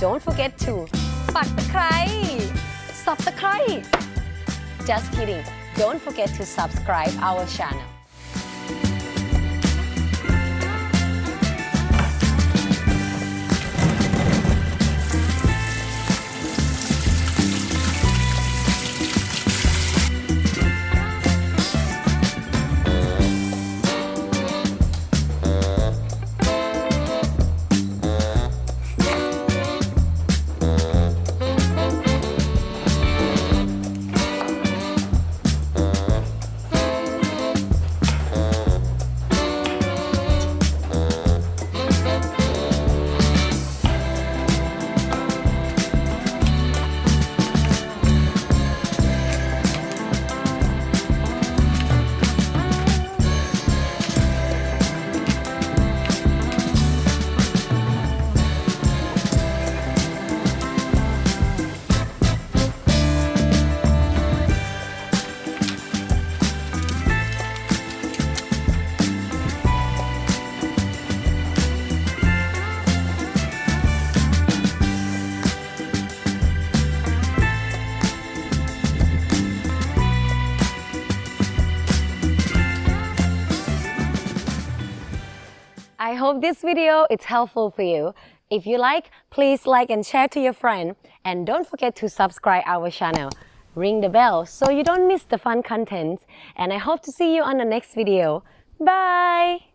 don't forget to ปักตะไคร้ subscribe just kidding don't forget to subscribe our channel I hope this video is helpful for you. If you like, please like and share to your friend. And don't forget to subscribe our channel. Ring the bell so you don't miss the fun content. And I hope to see you on the next video. Bye!